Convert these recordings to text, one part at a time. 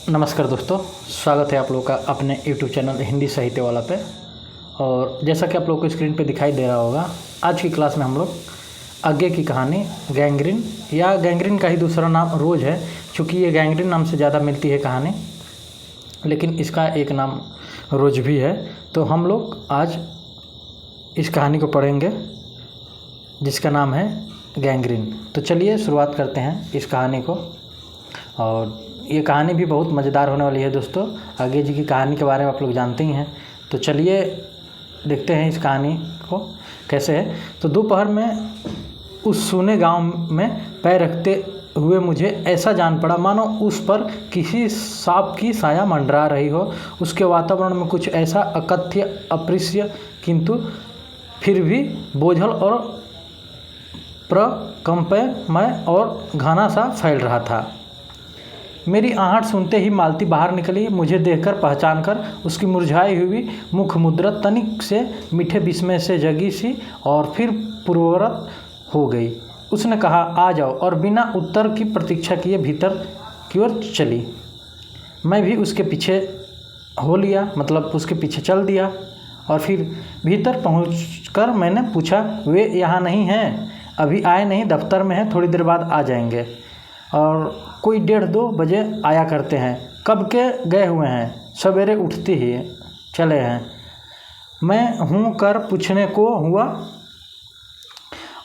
नमस्कार दोस्तों, स्वागत है आप लोगों का अपने YouTube चैनल हिंदी साहित्य वाला पे। और जैसा कि आप लोगों को स्क्रीन पे दिखाई दे रहा होगा, आज की क्लास में हम लोग आगे की कहानी गैंग्रीन या गैंग्रीन का ही दूसरा नाम रोज है, क्योंकि ये गैंग्रीन नाम से ज़्यादा मिलती है कहानी, लेकिन इसका एक नाम रोज भी है। तो हम लोग आज इस कहानी को पढ़ेंगे जिसका नाम है गैंग्रीन। तो चलिए शुरुआत करते हैं इस कहानी को। और ये कहानी भी बहुत मज़ेदार होने वाली है दोस्तों। आगे जी की कहानी के बारे में आप लोग जानते ही हैं, तो चलिए देखते हैं इस कहानी को कैसे है। तो दोपहर में उस सूने गांव में पैर रखते हुए मुझे ऐसा जान पड़ा मानो उस पर किसी सांप की साया मंडरा रही हो। उसके वातावरण में कुछ ऐसा अकथ्य, अप्रिय, किंतु फिर भी बोझल और प्रकंपमय और घना सा फैल रहा था। मेरी आहट सुनते ही मालती बाहर निकली। मुझे देखकर पहचानकर उसकी मुरझाई हुई मुख मुद्रा तनिक से मीठे विस्मय से जगी सी और फिर पूर्ववत हो गई। उसने कहा, आ जाओ, और बिना उत्तर की प्रतीक्षा किए भीतर की ओर चली। मैं भी उसके पीछे हो लिया, मतलब उसके पीछे चल दिया। और फिर भीतर पहुंचकर मैंने पूछा, वे यहाँ नहीं हैं? अभी आए नहीं, दफ्तर में हैं, थोड़ी देर बाद आ जाएंगे। और कोई 1:30-2 बजे आया करते हैं। कब के गए हुए हैं? सवेरे उठते ही चले हैं। मैं हूँ कर पूछने को हुआ,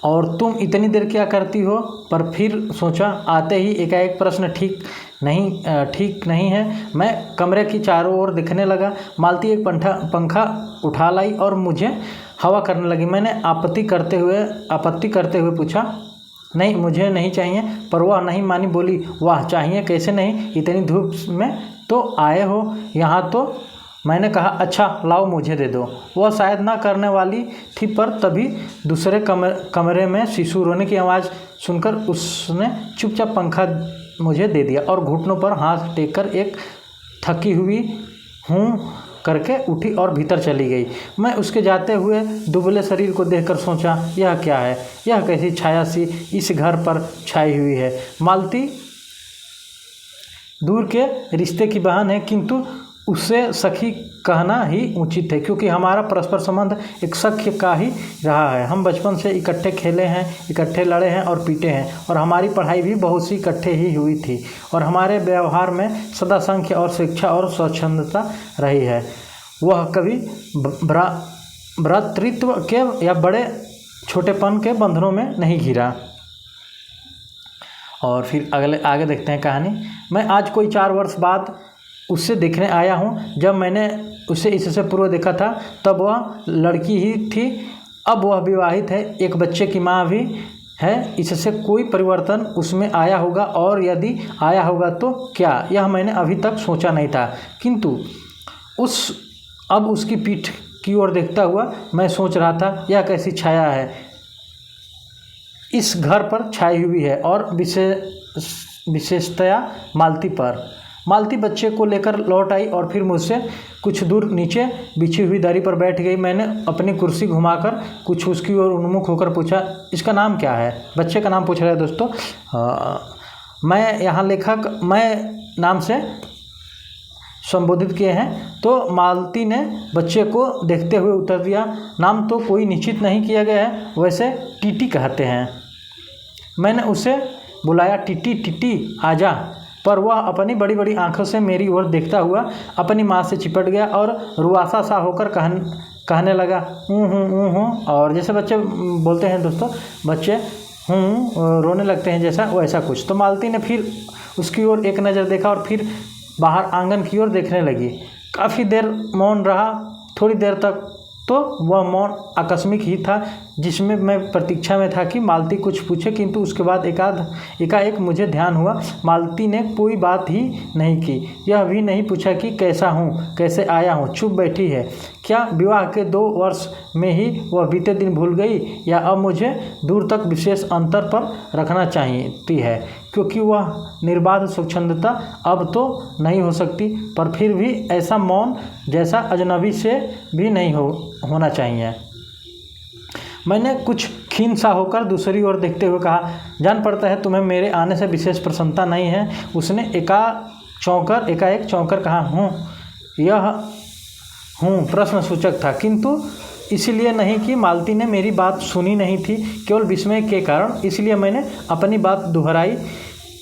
और तुम इतनी देर क्या करती हो? पर फिर सोचा, आते ही एकाएक प्रश्न ठीक नहीं है। मैं कमरे की चारों ओर देखने लगा। मालती एक पंखा उठा लाई और मुझे हवा करने लगी। मैंने आपत्ति करते हुए पूछा, नहीं, मुझे नहीं चाहिए। पर वह नहीं मानी, बोली, वाह, चाहिए कैसे नहीं, इतनी धूप में तो आए हो यहाँ तो। मैंने कहा, अच्छा लाओ, मुझे दे दो। वह शायद ना करने वाली थी, पर तभी दूसरे कमरे में शिशु रोने की आवाज़ सुनकर उसने चुपचाप पंखा मुझे दे दिया और घुटनों पर हाथ टेककर एक थकी हुई हूँ करके उठी और भीतर चली गई। मैं उसके जाते हुए दुबले शरीर को देखकर सोचा, यह क्या है? यह कैसी छाया सी इस घर पर छाई हुई है? मालती दूर के रिश्ते की बहन है, किंतु उससे सखी कहना ही उचित है, क्योंकि हमारा परस्पर संबंध एक सख्य का ही रहा है। हम बचपन से इकट्ठे खेले हैं, इकट्ठे लड़े हैं और पीटे हैं, और हमारी पढ़ाई भी बहुत सी इकट्ठे ही हुई थी। और हमारे व्यवहार में सदा संख्य और शिक्षा और स्वच्छंदता रही है। वह कभी भ्रातृत्व के या बड़े छोटेपन के बंधनों में नहीं घिरा। और फिर आगे देखते हैं कहानी। मैं आज कोई 4 वर्ष बाद उससे देखने आया हूँ। जब मैंने उसे इससे पूर्व देखा था तब वह लड़की ही थी। अब वह विवाहित है, एक बच्चे की माँ भी है। इससे कोई परिवर्तन उसमें आया होगा, और यदि आया होगा तो क्या, यह मैंने अभी तक सोचा नहीं था। किंतु अब उसकी पीठ की ओर देखता हुआ मैं सोच रहा था, यह कैसी छाया है इस घर पर छाई हुई है, और विशेषतया मालती पर। मालती बच्चे को लेकर लौट आई और फिर मुझसे कुछ दूर नीचे बिछी हुई दरी पर बैठ गई। मैंने अपनी कुर्सी घुमाकर कुछ उसकी ओर उन्मुख होकर पूछा, इसका नाम क्या है? बच्चे का नाम पूछ रहा है दोस्तों। मैं यहाँ लेखक मैं नाम से संबोधित किए हैं। तो मालती ने बच्चे को देखते हुए उत्तर दिया, नाम तो कोई निश्चित नहीं किया गया है, वैसे टीटी कहते हैं। मैंने उसे बुलाया, टीटी टीटी आजा, पर वह अपनी बड़ी बड़ी आंखों से मेरी ओर देखता हुआ अपनी माँ से चिपट गया और रुआसा सा होकर कहने लगा, हूँ। और जैसे बच्चे बोलते हैं दोस्तों, बच्चे रोने लगते हैं जैसा, वैसा कुछ। तो मालती ने फिर उसकी ओर एक नज़र देखा और फिर बाहर आंगन की ओर देखने लगी। काफ़ी देर मौन रहा। थोड़ी देर तक तो वह मौन आकस्मिक ही था, जिसमें मैं प्रतीक्षा में था कि मालती कुछ पूछे, किंतु उसके बाद एकाएक मुझे ध्यान हुआ, मालती ने कोई बात ही नहीं की। यह भी नहीं पूछा कि कैसा हूँ, कैसे आया हूँ। चुप बैठी है। क्या विवाह के 2 वर्ष में ही वह बीते दिन भूल गई, या अब मुझे दूर तक विशेष अंतर पर रखना चाहती है, क्योंकि वह निर्बाध स्वच्छंदता अब तो नहीं हो सकती, पर फिर भी ऐसा मौन जैसा अजनबी से भी नहीं होना चाहिए। मैंने कुछ खीन सा होकर दूसरी ओर देखते हुए कहा, जान पड़ता है तुम्हें मेरे आने से विशेष प्रसन्नता नहीं है। उसने चौंकर, एकाएक चौंकर कहा हूँ। यह हूँ प्रश्नसूचक था, किंतु इसलिए नहीं कि मालती ने मेरी बात सुनी नहीं थी, केवल विस्मय के कारण। इसलिए मैंने अपनी बात दोहराई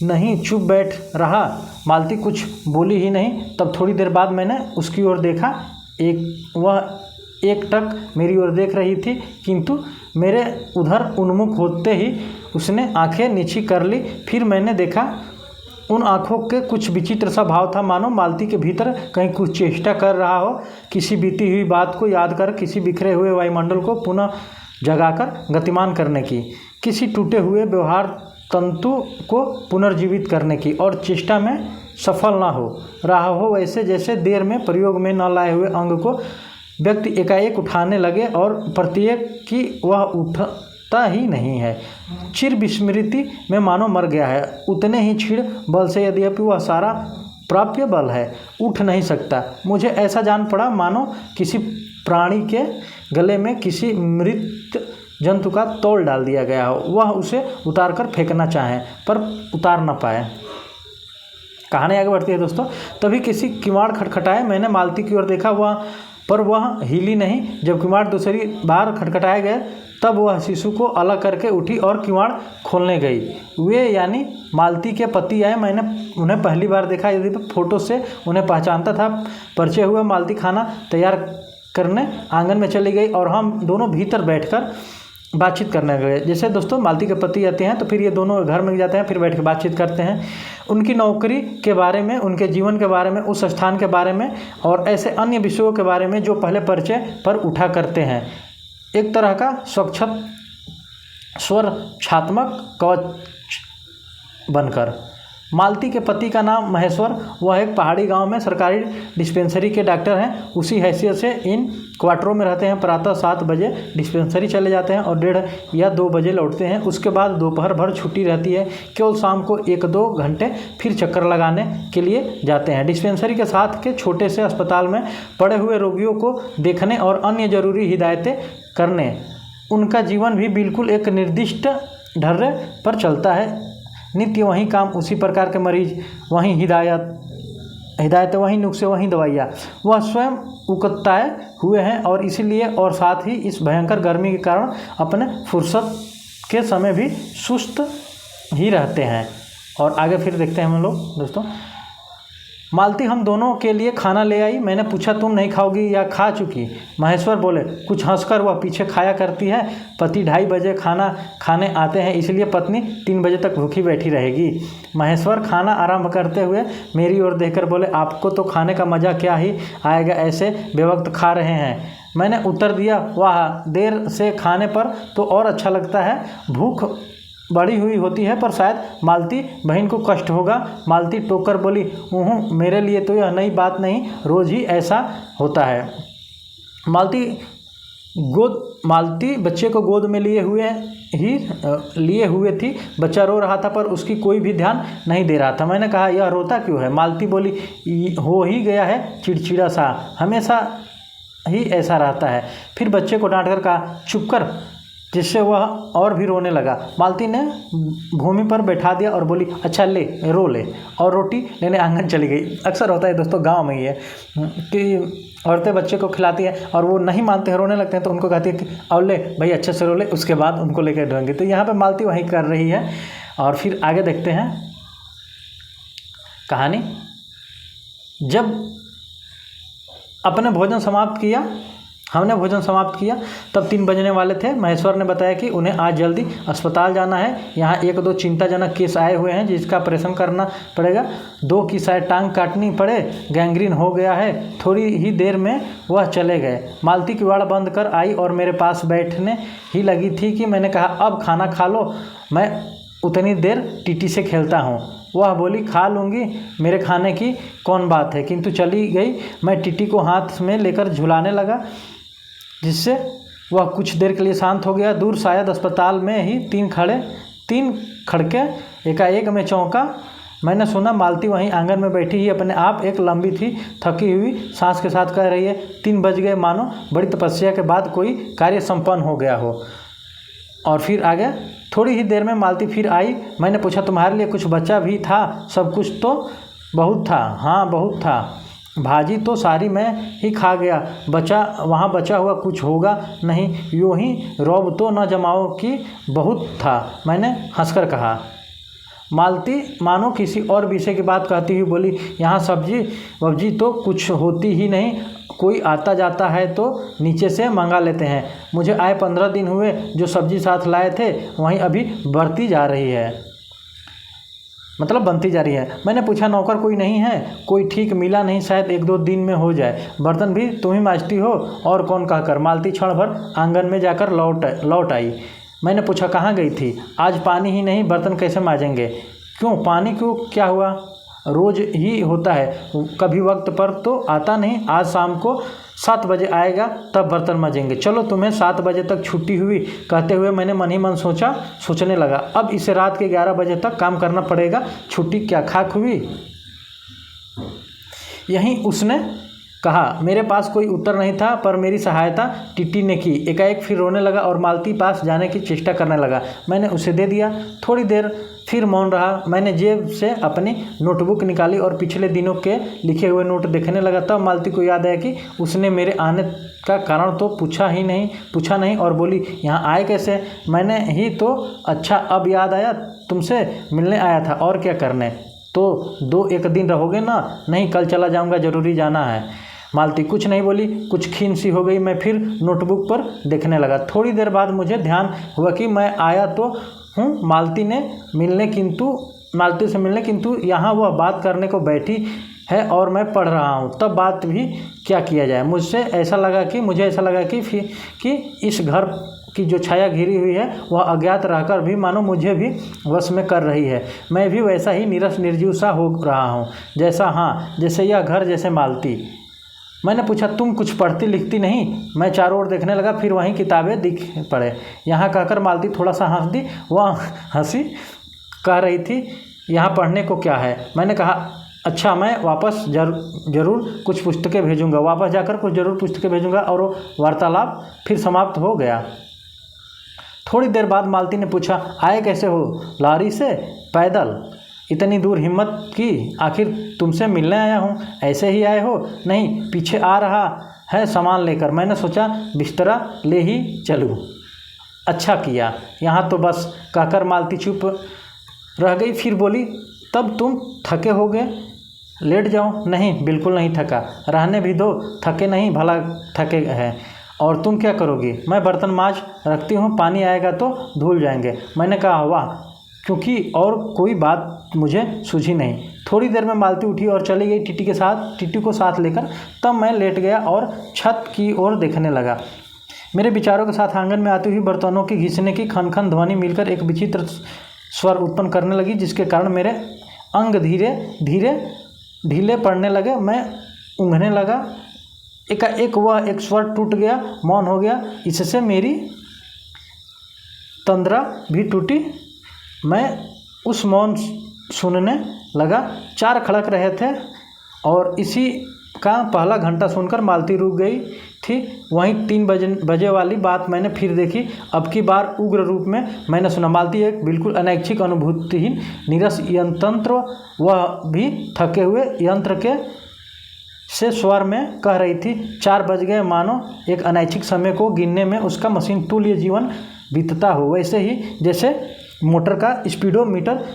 नहीं, चुप बैठ रहा। मालती कुछ बोली ही नहीं। तब थोड़ी देर बाद मैंने उसकी ओर देखा। वह एकटक मेरी ओर देख रही थी, किंतु मेरे उधर उन्मुख होते ही उसने आंखें नीची कर ली। फिर मैंने देखा उन आँखों के कुछ विचित्र सा भाव था, मानो मालती के भीतर कहीं कुछ चेष्टा कर रहा हो, किसी बीती हुई बात को याद कर, किसी बिखरे हुए वायुमंडल को पुनः जगाकर गतिमान करने की, किसी टूटे हुए व्यवहार तंतु को पुनर्जीवित करने की, और चेष्टा में सफल ना हो रहा हो। वैसे जैसे देर में प्रयोग में न लाए हुए अंग को व्यक्ति एकाएक उठाने लगे और प्रत्येक की वह उठता ही नहीं है, चिर विस्मृति में मानो मर गया है। उतने ही क्षीण बल से, यद्यपि वह सारा प्राप्य बल है, उठ नहीं सकता। मुझे ऐसा जान पड़ा मानो किसी प्राणी के गले में किसी मृत जंतु का तौल डाल दिया गया हो। वह उसे उतारकर फेंकना चाहे पर उतार न पाए। कहानी आगे बढ़ती है दोस्तों। तभी किसी किवाड़ खटखटाए। मैंने मालती की ओर देखा, पर वह हिली नहीं। जब किवाड़ दूसरी बार खटखटाए गए तब वह शिशु को अलग करके उठी और किवाड़ खोलने गई। वे यानी मालती के पति आए। मैंने उन्हें पहली बार देखा, यदि फोटो से उन्हें पहचानता था। परिचय हुआ। मालती खाना तैयार करने आंगन में चली गई और हम दोनों भीतर बैठकर बातचीत करने गए। जैसे दोस्तों मालती के पति आते हैं तो फिर ये दोनों घर में जाते हैं, फिर बैठ के बातचीत करते हैं उनकी नौकरी के बारे में, उनके जीवन के बारे में, उस स्थान के बारे में और ऐसे अन्य विषयों के बारे में जो पहले परिचय पर उठा करते हैं। एक तरह का स्वरक्षात्मक कवच बनकर। मालती के पति का नाम महेश्वर, वह एक पहाड़ी गांव में सरकारी डिस्पेंसरी के डॉक्टर हैं। उसी हैसियत से इन क्वार्टरों में रहते हैं। प्रातः 7 बजे डिस्पेंसरी चले जाते हैं और 1:30 या 2 बजे लौटते हैं। उसके बाद दोपहर भर छुट्टी रहती है। केवल शाम को 1-2 घंटे फिर चक्कर लगाने के लिए जाते हैं। डिस्पेंसरी के साथ के छोटे से अस्पताल में पड़े हुए रोगियों को देखने और अन्य जरूरी हिदायतें करने। उनका जीवन भी बिल्कुल एक निर्दिष्ट ढर्रे पर चलता है। नित्य वही काम, उसी प्रकार के मरीज, वही हिदायत, वही नुस्खे, वही दवाइयाँ। वह स्वयं उकताए हुए हैं और इसीलिए और साथ ही इस भयंकर गर्मी के कारण अपने फुर्सत के समय भी सुस्त ही रहते हैं। और आगे फिर देखते हैं हम लोग दोस्तों। मालती हम दोनों के लिए खाना ले आई। मैंने पूछा तुम नहीं खाओगी या खा चुकी? महेश्वर बोले कुछ हंसकर, वह पीछे खाया करती है। पति 2:30 बजे खाना खाने आते हैं, इसलिए पत्नी 3 बजे तक भूखी बैठी रहेगी। महेश्वर खाना आरंभ करते हुए मेरी ओर देखकर बोले आपको तो खाने का मज़ा क्या ही आएगा, ऐसे बेवक्त खा रहे हैं। मैंने उत्तर दिया वाह, देर से खाने पर तो और अच्छा लगता है। भूख बढ़ी हुई होती है पर शायद मालती बहन को कष्ट होगा। मालती टोकर बोली मेरे लिए तो यह नई बात नहीं, रोज़ ही ऐसा होता है। मालती बच्चे को गोद में लिए हुए थी। बच्चा रो रहा था पर उसकी कोई भी ध्यान नहीं दे रहा था। मैंने कहा यह रोता क्यों है? मालती बोली हो ही गया है चिड़चिड़ा सा, हमेशा ही ऐसा रहता है। फिर बच्चे को डांट कर कहा चुप कर, जिससे वह और भी रोने लगा। मालती ने भूमि पर बैठा दिया और बोली अच्छा ले रो ले, और रोटी लेने आंगन चली गई। अक्सर होता है दोस्तों गांव में ही है कि औरतें बच्चे को खिलाती हैं और वो नहीं मानते हैं, रोने लगते हैं तो उनको कहती है कि और ले भाई अच्छे से रो ले, उसके बाद उनको लेकर ढोएंगे। तो यहाँ पे मालती वही कर रही है। और फिर आगे देखते हैं कहानी। जब हमने भोजन समाप्त किया तब 3 बजने वाले थे। महेश्वर ने बताया कि उन्हें आज जल्दी अस्पताल जाना है। यहाँ 1-2 चिंताजनक केस आए हुए हैं जिसका ऑपरेशन करना पड़ेगा। 2 की शायद टांग काटनी पड़े, गैंग्रीन हो गया है। थोड़ी ही देर में वह चले गए। मालती किवाड़ बंद कर आई और मेरे पास बैठने ही लगी थी कि मैंने कहा अब खाना खा लो, मैं उतनी देर टीटी से खेलता हूँ। वह बोली खा लूँगी, मेरे खाने की कौन बात है, किंतु चली गई। मैं टीटी को हाथ में लेकर झुलाने लगा जिससे वह कुछ देर के लिए शांत हो गया। दूर शायद अस्पताल में ही 3 खड़के। एकाएक में चौंका। मैंने सुना मालती वहीं आंगन में बैठी ही अपने आप एक लंबी थी थकी हुई सांस के साथ कह रही है 3 बज गए, मानो बड़ी तपस्या के बाद कोई कार्य संपन्न हो गया हो। और फिर आगे थोड़ी ही देर में मालती फिर आई। मैंने पूछा तुम्हारे लिए कुछ बचा भी था? सब कुछ तो बहुत था, हाँ बहुत था। भाजी तो सारी मैं ही खा गया, वहाँ बचा हुआ कुछ होगा नहीं। यूँ ही रौब तो न जमाओ कि बहुत था, मैंने हंसकर कहा। मालती मानो किसी और विषय की बात कहती हुई बोली, यहाँ सब्जी वब्जी तो कुछ होती ही नहीं, कोई आता जाता है तो नीचे से मंगा लेते हैं। मुझे आए 15 दिन हुए, जो सब्जी साथ लाए थे वहीं अभी बढ़ती जा रही है, मतलब बनती जा रही है। मैंने पूछा, नौकर कोई नहीं है? कोई ठीक मिला नहीं, शायद 1-2 दिन में हो जाए। बर्तन भी तुम ही मांजती हो, और कौन कहकर। मालती क्षण भर आंगन में जाकर लौट आई। मैंने पूछा, कहाँ गई थी? आज पानी ही नहीं, बर्तन कैसे मांजेंगे? क्यों पानी क्यों, क्या हुआ? रोज़ ही होता है, कभी वक्त पर तो आता नहीं। आज शाम को 7 बजे आएगा, तब बर्तन मांजेंगे। चलो, तुम्हें 7 बजे तक छुट्टी हुई। कहते हुए मैंने मन ही मन सोचने लगा, अब इसे रात के 11 बजे तक काम करना पड़ेगा। छुट्टी क्या खाक हुई? यहीं उसने कहा। मेरे पास कोई उत्तर नहीं था, पर मेरी सहायता टिट्टी ने की। एकाएक फिर रोने लगा और मालती पास जाने की चेष्टा करने लगा। मैंने उसे दे दिया। थोड़ी देर फिर मौन रहा। मैंने जेब से अपनी नोटबुक निकाली और पिछले दिनों के लिखे हुए नोट देखने लगा। तब मालती को याद आया कि उसने मेरे आने का कारण तो पूछा नहीं, और बोली, यहाँ आए कैसे? मैंने ही तो, अच्छा अब याद आया, तुमसे मिलने आया था। और क्या करने? तो 2-1 दिन रहोगे ना? नहीं, कल चला जाऊँगा, ज़रूरी जाना है। मालती कुछ नहीं बोली। कुछ खीन सी हो गई। मैं फिर नोटबुक पर देखने लगा। थोड़ी देर बाद मुझे ध्यान हुआ कि मैं आया तो हूँ मालती से मिलने, किंतु यहाँ वह बात करने को बैठी है और मैं पढ़ रहा हूँ। तब बात भी क्या किया जाए। मुझे ऐसा लगा कि इस घर की जो छाया घिरी हुई है वह अज्ञात रहकर भी मानो मुझे भी वश में कर रही है। मैं भी वैसा ही नीरस निर्जीव सा हो रहा हूँ, जैसे यह घर, जैसे मालती। मैंने पूछा, तुम कुछ पढ़ती लिखती नहीं? मैं चारों ओर देखने लगा, फिर वहीं किताबें दिख पड़े। यहाँ कहकर मालती थोड़ा सा हंस दी। वह हंसी कह रही थी, यहाँ पढ़ने को क्या है? मैंने कहा, अच्छा, मैं वापस जरूर कुछ पुस्तकें भेजूँगा। वापस जाकर कुछ जरूर पुस्तकें भेजूँगा। और वो वार्तालाप फिर समाप्त हो गया। थोड़ी देर बाद मालती ने पूछा, आए कैसे हो? लॉरी से? पैदल? इतनी दूर हिम्मत की? आखिर तुमसे मिलने आया हूँ। ऐसे ही आए हो? नहीं, पीछे आ रहा है सामान लेकर। मैंने सोचा बिस्तरा ले ही चलूँ। अच्छा किया। यहाँ तो बस, कहकर मालती चुप रह गई। फिर बोली, तब तुम थके होगे, लेट जाओ। नहीं, बिल्कुल नहीं थका। रहने भी दो, थके नहीं, भला थके हैं। और तुम क्या करोगी? मैं बर्तन मांज रखती हूँ, पानी आएगा तो धुल जाएंगे। मैंने कहा, वाह, क्योंकि और कोई बात मुझे सूझी नहीं। थोड़ी देर में मालती उठी और चली गई टिट्टी को साथ लेकर। तब मैं लेट गया और छत की ओर देखने लगा। मेरे विचारों के साथ आंगन में आती हुई बर्तनों की घिसने की खन खन ध्वनि मिलकर एक विचित्र स्वर उत्पन्न करने लगी, जिसके कारण मेरे अंग धीरे धीरे ढीले पड़ने लगे। मैं ऊँघने लगा। एकाएक वह एक स्वर टूट गया, मौन हो गया। इससे मेरी तंद्रा भी टूटी। मैं उस मौन सुनने लगा। 4 खड़क रहे थे और इसी का पहला घंटा सुनकर मालती रुक गई थी। वहीं 3 बजे वाली बात मैंने फिर देखी। अब की बार उग्र रूप में मैंने सुना। मालती एक बिल्कुल अनैच्छिक, अनुभूतिहीन, नीरस यंत्र, वह भी थके हुए यंत्र के से स्वर में कह रही थी, 4 बज गए। मानो एक अनैच्छिक समय को गिनने में उसका मशीन तुल्य जीवन बीतता हो। वैसे ही जैसे मोटर का स्पीडोमीटर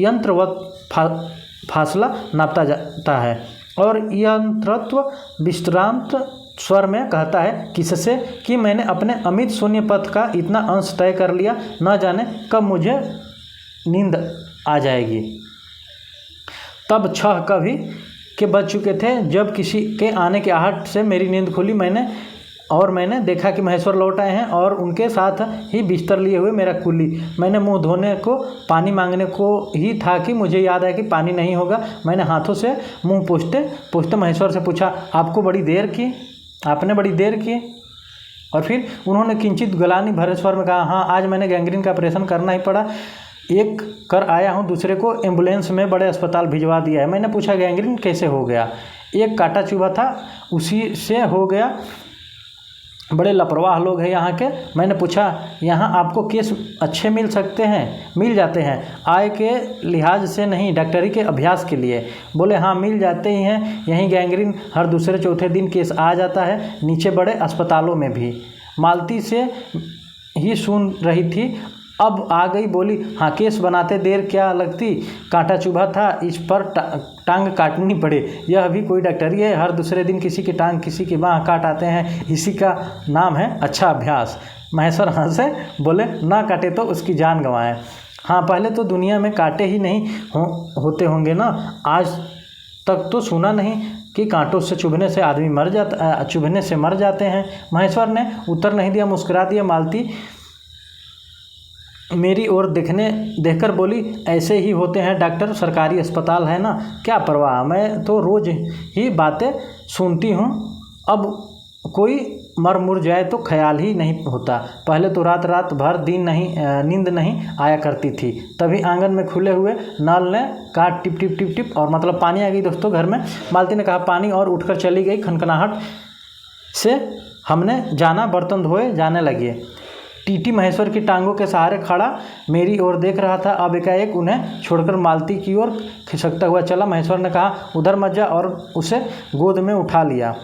यंत्रवत फासला नापता जाता है और यंत्रत्व विश्रांत स्वर में कहता है, किससे कि मैंने अपने अमित शून्य पथ का इतना अंश तय कर लिया, न जाने कब मुझे नींद आ जाएगी। तब 6 कभी के बज चुके थे जब किसी के आने के आहट से मेरी नींद खुली। मैंने देखा कि महेश्वर लौट आए हैं और उनके साथ ही बिस्तर लिए हुए मेरा कुली। मैंने मुंह धोने को, पानी मांगने को ही था कि मुझे याद आया कि पानी नहीं होगा। मैंने हाथों से मुंह पोंछते महेश्वर से पूछा, आपने बड़ी देर की? और फिर उन्होंने किंचित गलानी भरे स्वर में कहा, हाँ, आज मैंने गैंग्रीन का ऑपरेशन करना ही पड़ा। एक कर आया हूँ, दूसरे को एम्बुलेंस में बड़े अस्पताल भिजवा दिया है। मैंने पूछा, गैंग्रीन कैसे हो गया? एक कांटा चुभा था, उसी से हो गया। बड़े लापरवाह लोग हैं यहाँ के। मैंने पूछा, यहाँ आपको केस अच्छे मिल सकते हैं? मिल जाते हैं। आय के लिहाज से नहीं, डॉक्टरी के अभ्यास के लिए। बोले हाँ, मिल जाते ही हैं। यहीं गैंग्रीन हर दूसरे चौथे दिन केस आ जाता है, नीचे बड़े अस्पतालों में भी। मालती से ही सुन रही थी, अब आ गई, बोली हाँ, केस बनाते देर क्या लगती, कांटा चुभा था, इस पर टांग काटनी पड़े। यह भी कोई डॉक्टरी है? हर दूसरे दिन किसी की टांग किसी की बाँह काट आते हैं, इसी का नाम है अच्छा अभ्यास। महेश्वर हंसे, बोले ना काटे तो उसकी जान गंवाए। हाँ, पहले तो दुनिया में काटे ही नहीं होते होंगे ना। आज तक तो सुना नहीं कि कांटों से चुभने से आदमी चुभने से मर जाते हैं। महेश्वर ने उत्तर नहीं दिया, मुस्कुरा दिया। मालती मेरी ओर देखकर बोली, ऐसे ही होते हैं डॉक्टर, सरकारी अस्पताल है ना, क्या परवाह, मैं तो रोज़ ही बातें सुनती हूँ। अब कोई मर मुर जाए तो ख्याल ही नहीं होता। पहले तो रात भर नींद नहीं आया करती थी। तभी आंगन में खुले हुए नल ने कहा टिप टिप टिप टिप, और मतलब पानी आ गई दोस्तों घर में। मालती ने कहा पानी, और उठकर चली गई। खनखनाहट से हमने जाना, बर्तन धोए जाने लगे। टीटी महेश्वर की टांगों के सहारे खड़ा मेरी ओर देख रहा था। अब एकाएक उन्हें छोड़कर मालती की ओर खिसकता हुआ चला। महेश्वर ने कहा उधर मत जा, और उसे गोद में उठा लिया।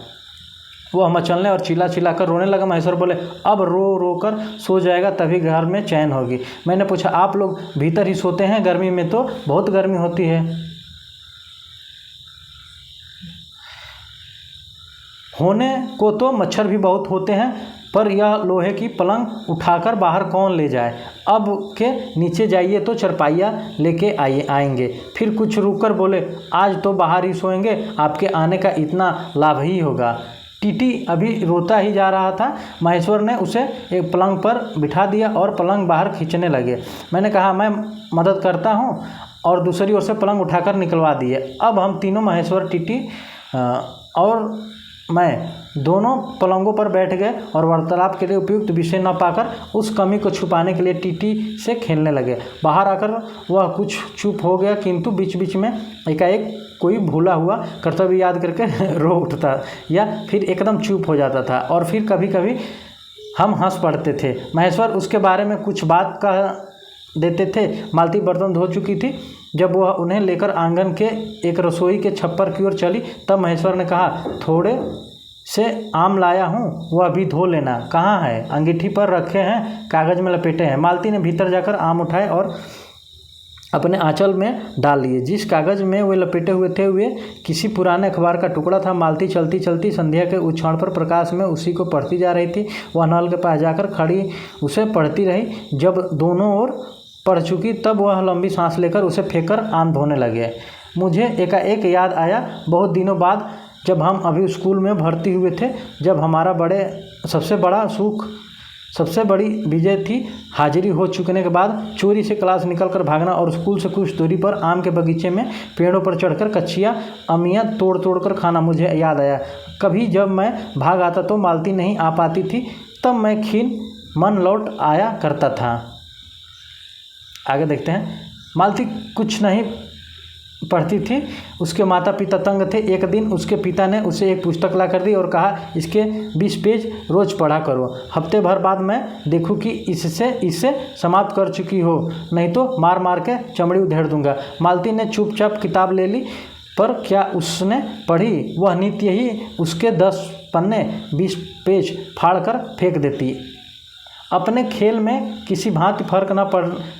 वह मचलने और चिल्ला कर रोने लगा। महेश्वर बोले, अब रो रो कर सो जाएगा, तभी घर में चैन होगी। मैंने पूछा, आप लोग भीतर ही सोते हैं? गर्मी में तो बहुत गर्मी होती है। होने को तो मच्छर भी बहुत होते हैं, पर यह लोहे की पलंग उठाकर बाहर कौन ले जाए। अब के नीचे जाइए तो चरपाइया लेके आएंगे। फिर कुछ रुककर बोले, आज तो बाहर ही सोएंगे, आपके आने का इतना लाभ ही होगा। टीटी अभी रोता ही जा रहा था। महेश्वर ने उसे एक पलंग पर बिठा दिया और पलंग बाहर खींचने लगे। मैंने कहा, मैं मदद करता हूँ, और दूसरी ओर से पलंग उठाकर निकलवा दिए। अब हम तीनों, महेश्वर, टीटी और मैं, दोनों पलंगों पर बैठ गए और वार्तालाप के लिए उपयुक्त विषय न पाकर उस कमी को छुपाने के लिए टीटी से खेलने लगे। बाहर आकर वह कुछ चुप हो गया, किंतु बीच बीच में एकाएक कोई भूला हुआ कर्तव्य याद करके रो उठता या फिर एकदम चुप हो जाता था, और फिर कभी कभी हम हंस पड़ते थे। महेश्वर उसके बारे में कुछ बात कह देते थे। मालती बर्तन धो चुकी थी। जब वह उन्हें लेकर आंगन के एक रसोई के छप्पर की ओर चली, तब महेश्वर ने कहा, थोड़े से आम लाया हूँ, वह भी धो लेना। कहाँ है? अंगीठी पर रखे हैं, कागज़ में लपेटे हैं। मालती ने भीतर जाकर आम उठाए और अपने आंचल में डाल लिए। जिस कागज़ में वे लपेटे हुए थे वे किसी पुराने अखबार का टुकड़ा था। मालती चलती चलती संध्या के उछाड़ पर प्रकाश में उसी को पढ़ती जा रही थी। वह नल के पास जाकर खड़ी उसे पढ़ती रही। जब दोनों ओर पढ़ चुकी तब वह लंबी सांस लेकर उसे फेंककर आम धोने लगे। मुझे एकाएक याद आया, बहुत दिनों बाद जब हम अभी स्कूल में भर्ती हुए थे, जब हमारा सबसे बड़ा सुख, सबसे बड़ी विजय थी हाजिरी हो चुकने के बाद चोरी से क्लास निकलकर भागना और स्कूल से कुछ दूरी पर आम के बगीचे में पेड़ों पर चढ़कर कच्चियाँ अमियाँ तोड़ कर खाना। मुझे याद आया, कभी जब मैं भाग आता तो मालती नहीं आ पाती थी, तब मैं खीन मन लौट आया करता था। आगे देखते हैं। मालती कुछ नहीं पढ़ती थी। उसके माता पिता तंग थे। एक दिन उसके पिता ने उसे एक पुस्तक ला कर दी और कहा, इसके 20 पेज रोज़ पढ़ा करो। हफ्ते भर बाद मैं देखूं कि इससे समाप्त कर चुकी हो, नहीं तो मार मार के चमड़ी उधेड़ दूंगा। मालती ने चुपचाप किताब ले ली, पर क्या उसने पढ़ी? वह नित्य ही उसके 10 पन्ने 20 पेज फाड़ कर फेंक देती, अपने खेल में किसी भांति फर्क न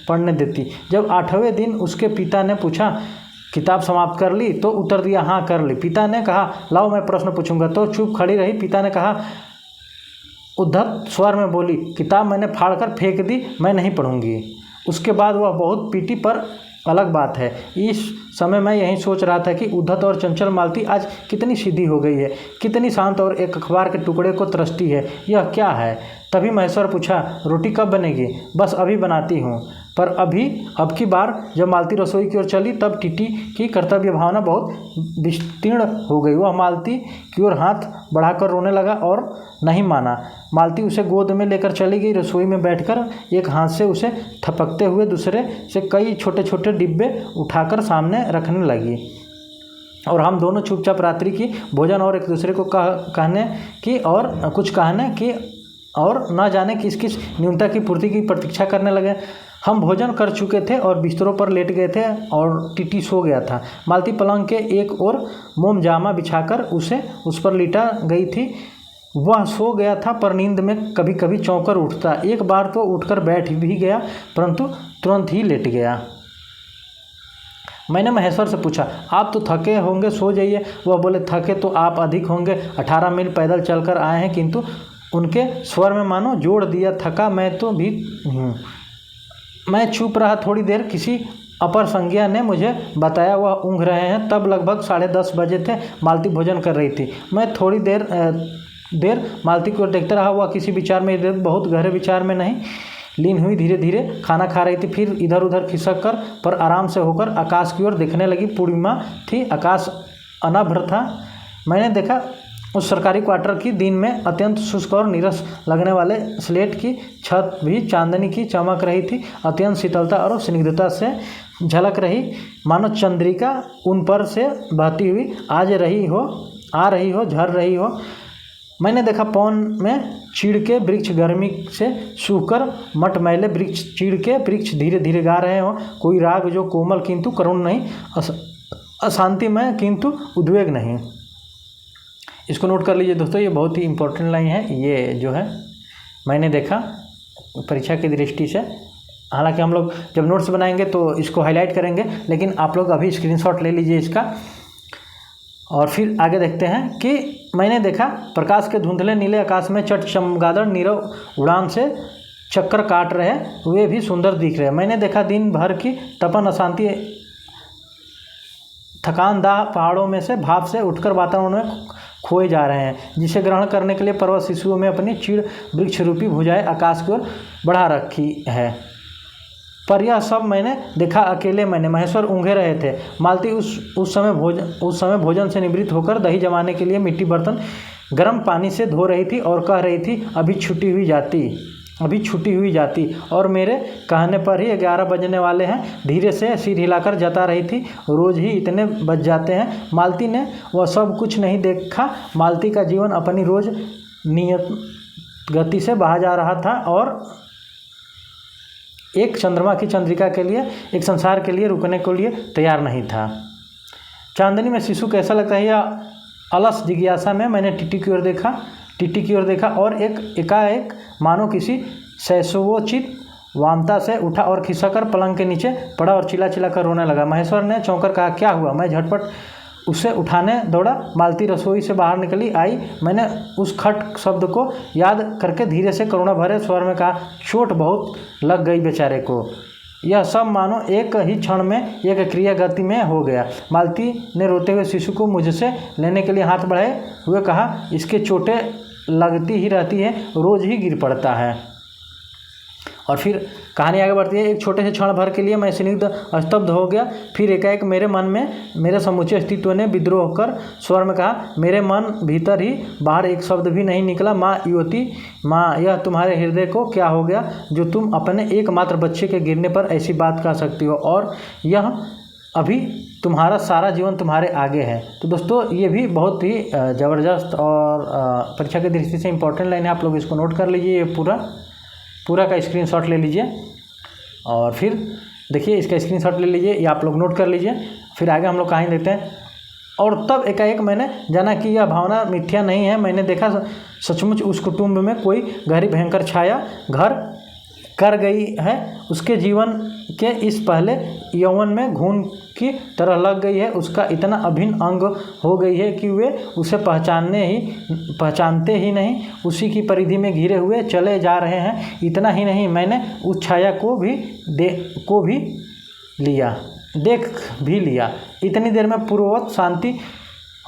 पड़ने देती। जब 8वें दिन उसके पिता ने पूछा, किताब समाप्त कर ली? तो उत्तर दिया, हाँ कर ली। पिता ने कहा, लाओ मैं प्रश्न पूछूंगा। तो चुप खड़ी रही। पिता ने कहा, उद्धत स्वर में बोली, किताब मैंने फाड़ कर फेंक दी, मैं नहीं पढ़ूंगी। उसके बाद वह बहुत पीटी, पर अलग बात है। इस समय मैं यही सोच रहा था कि उद्धत और चंचल मालती आज कितनी सीधी हो गई है, कितनी शांत और एक अखबार के टुकड़े को तरसती है। यह क्या है? तभी महेश्वर पूछा, रोटी कब बनेगी? बस अभी बनाती हूँ। पर अब की बार जब मालती रसोई की ओर चली तब टीटी की कर्तव्य भावना बहुत विस्तीर्ण हो गई। वह मालती की ओर हाथ बढ़ाकर रोने लगा और नहीं माना। मालती उसे गोद में लेकर चली गई। रसोई में बैठकर एक हाथ से उसे थपकते हुए दूसरे से कई छोटे छोटे डिब्बे उठाकर सामने रखने लगी, और हम दोनों चुपचाप रात्रि की भोजन और एक दूसरे को कहने की और कुछ कहने की और न जाने किस किस न्यूनता की पूर्ति की प्रतीक्षा करने लगे। हम भोजन कर चुके थे और बिस्तरों पर लेट गए थे और टीटी सो गया था। मालती पलंग के एक ओर मोम जामा बिछाकर उस पर लिटा गई थी। वह सो गया था, पर नींद में कभी कभी चौंक कर उठता। एक बार तो उठकर बैठ भी गया, परंतु तुरंत ही लेट गया। मैंने महेश्वर से पूछा, आप तो थके होंगे, सो जाइए। वह बोले, थके तो आप अधिक होंगे, 18 मील पैदल चलकर आए हैं। किंतु उनके स्वर में मानो जोड़ दिया, थका मैं तो भी हूँ। मैं चुप रहा थोड़ी देर। किसी अपर संज्ञा ने मुझे बताया वह ऊँघ रहे हैं। तब लगभग 10:30 बजे थे। मालती भोजन कर रही थी। मैं थोड़ी देर मालती को देखता रहा। वह किसी विचार में, बहुत गहरे विचार में नहीं, लीन हुई धीरे धीरे खाना खा रही थी। फिर इधर उधर खिसक कर पर आराम से होकर आकाश की ओर देखने लगी। पूर्णिमा थी, आकाश अनाभ्र था। मैंने देखा उस सरकारी क्वार्टर की दिन में अत्यंत शुष्क और नीरस लगने वाले स्लेट की छत भी चांदनी की चमक रही थी। अत्यंत शीतलता और स्निग्धता से झलक रही, मानो चंद्रिका उन पर से बहती हुई आ रही हो, झर रही हो। मैंने देखा पवन में चीड़ के वृक्ष गर्मी से सूखकर मटमैले वृक्ष धीरे धीरे गा रहे हो कोई राग जो कोमल किंतु करुण नहीं, अशांतिमय किंतु उद्वेग नहीं। इसको नोट कर लीजिए दोस्तों, ये बहुत ही इम्पोर्टेंट लाइन है। ये जो है मैंने देखा परीक्षा की दृष्टि से। हालांकि हम लोग जब नोट्स बनाएंगे तो इसको हाईलाइट करेंगे, लेकिन आप लोग अभी स्क्रीनशॉट ले लीजिए इसका। और फिर आगे देखते हैं कि मैंने देखा प्रकाश के धुंधले नीले आकाश में चमगादड़ नीरव उड़ान से चक्कर काट रहे, वे भी सुंदर दिख रहे। मैंने देखा दिन भर की तपन अशांति थकानदाह पहाड़ों में से भाप से उठकर वातावरण में खोए जा रहे हैं, जिसे ग्रहण करने के लिए पर्वत शिशुओं में अपनी चीड़ वृक्ष रूपी भुजाएं आकाश की ओर बढ़ा रखी है। पर यह सब मैंने देखा अकेले। मैंने महेश्वर ऊँघे रहे थे। मालती उस समय भोजन से निवृत्त होकर दही जमाने के लिए मिट्टी बर्तन गर्म पानी से धो रही थी और कह रही थी, अभी छुट्टी हुई जाती। और मेरे कहने पर ही 11 बजने वाले हैं। धीरे से सिर हिलाकर जता रही थी, रोज़ ही इतने बज जाते हैं। मालती ने वह सब कुछ नहीं देखा। मालती का जीवन अपनी रोज़ नियत गति से बहा जा रहा था और एक चंद्रमा की चंद्रिका के लिए, एक संसार के लिए रुकने के लिए तैयार नहीं था। चांदनी में शिशु कैसा लगता है, यह अलस जिज्ञासा में मैंने टीटी की ओर देखा और एकाएक मानो किसी शैशवोचित वामता से उठा और खिसकर पलंग के नीचे पड़ा और चिल्ला कर रोने लगा। महेश्वर ने चौंकर कहा, क्या हुआ? मैं झटपट उसे उठाने दौड़ा। मालती रसोई से बाहर निकली आई। मैंने उस खट शब्द को याद करके धीरे से करुणा भरे स्वर में कहा, चोट बहुत लग गई बेचारे को। यह सब मानो एक ही क्षण में एक क्रिया गति में हो गया। मालती ने रोते हुए शिशु को मुझसे लेने के लिए हाथ बढ़ाए हुए कहा, इसके चोटें लगती ही रहती है, रोज़ ही गिर पड़ता है। और फिर कहानी आगे बढ़ती है। एक छोटे से क्षण भर के लिए मैं स्निग्ध स्तब्ध हो गया। फिर एकाएक मेरे मन में मेरे समूचे अस्तित्व ने विद्रोह कर स्वर में कहा, मेरे मन भीतर ही बाहर एक शब्द भी नहीं निकला, माँ युवती, माँ, यह तुम्हारे हृदय को क्या हो गया जो तुम अपने एकमात्र बच्चे के गिरने पर ऐसी बात कह सकती हो, और यह अभी तुम्हारा सारा जीवन तुम्हारे आगे है। तो दोस्तों ये भी बहुत ही ज़बरदस्त और परीक्षा की दृष्टि से इम्पोर्टेंट लाइन है। आप लोग इसको नोट कर लीजिए, ये पूरा का स्क्रीनशॉट ले लीजिए और फिर देखिए इसका स्क्रीनशॉट ले लीजिए, या आप लोग नोट कर लीजिए। फिर आगे हम लोग कहानी देखते हैं। और तब एकाएक मैंने जाना कि यह भावना मिथ्या नहीं है। मैंने देखा सचमुच उस कुटुंब में कोई गहरी भयंकर छाया घर कर गई है। उसके जीवन के इस पहले यौवन में घून की तरह लग गई है। उसका इतना अभिन्न अंग हो गई है कि वे उसे पहचानते ही नहीं, उसी की परिधि में घिरे हुए चले जा रहे हैं। इतना ही नहीं, मैंने उस छाया को भी देख भी लिया। इतनी देर में पूर्ववत शांति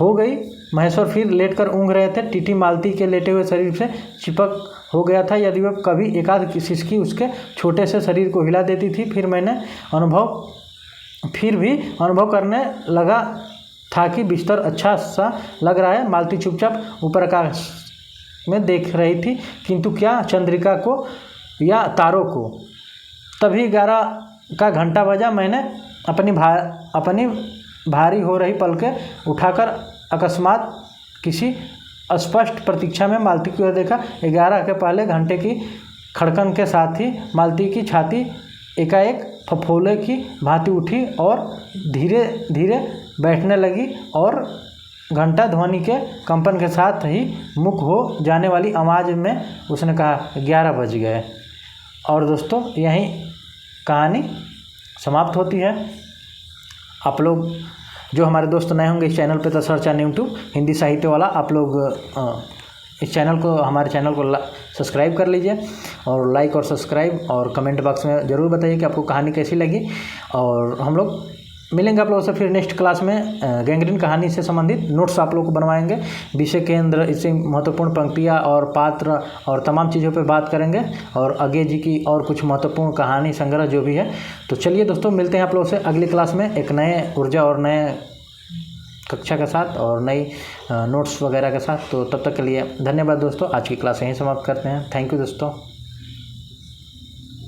हो गई। महेश्वर फिर लेटकर ऊँघ रहे थे। टीटी मालती के लेटे हुए शरीर से चिपक हो गया था। यदि वह कभी एकाध सिसकी उसके छोटे से शरीर को हिला देती थी, फिर भी अनुभव करने लगा था कि बिस्तर अच्छा सा लग रहा है। मालती चुपचाप ऊपर आकाश में देख रही थी, किंतु क्या चंद्रिका को या तारों को। तभी 11 का घंटा बजा। मैंने अपनी भारी हो रही पलकें उठाकर अकस्मात किसी स्पष्ट प्रतीक्षा में मालती की ओर देखा। 11 के पहले घंटे की खड़कन के साथ ही मालती की छाती एकाएक फफोले की भांति उठी और धीरे धीरे बैठने लगी और घंटा ध्वनि के कंपन के साथ ही मुख हो जाने वाली आवाज़ में उसने कहा 11 बज गए। और दोस्तों यहीं कहानी समाप्त होती है। आप लोग जो हमारे दोस्त नए होंगे इस चैनल पे तो सर्च ऑन यूट्यूब हिंदी साहित्य वाला, आप लोग इस चैनल को हमारे चैनल को सब्सक्राइब कर लीजिए और लाइक और सब्सक्राइब और कमेंट बॉक्स में ज़रूर बताइए कि आपको कहानी कैसी लगी। और हम लोग मिलेंगे आप लोगों से फिर नेक्स्ट क्लास में। गैंग्रीन कहानी से संबंधित नोट्स आप लोग को बनवाएंगे, विषय केंद्र, इससे महत्वपूर्ण पंक्तियाँ और पात्र और तमाम चीज़ों पे बात करेंगे और आगे जी की और कुछ महत्वपूर्ण कहानी संग्रह जो भी है। तो चलिए दोस्तों मिलते हैं आप लोगों से अगली क्लास में एक नए ऊर्जा और नए कक्षा के साथ और नई नोट्स वगैरह के साथ। तो तब तक के लिए धन्यवाद दोस्तों। आज की क्लास यहीं समाप्त करते हैं। थैंक यू दोस्तों।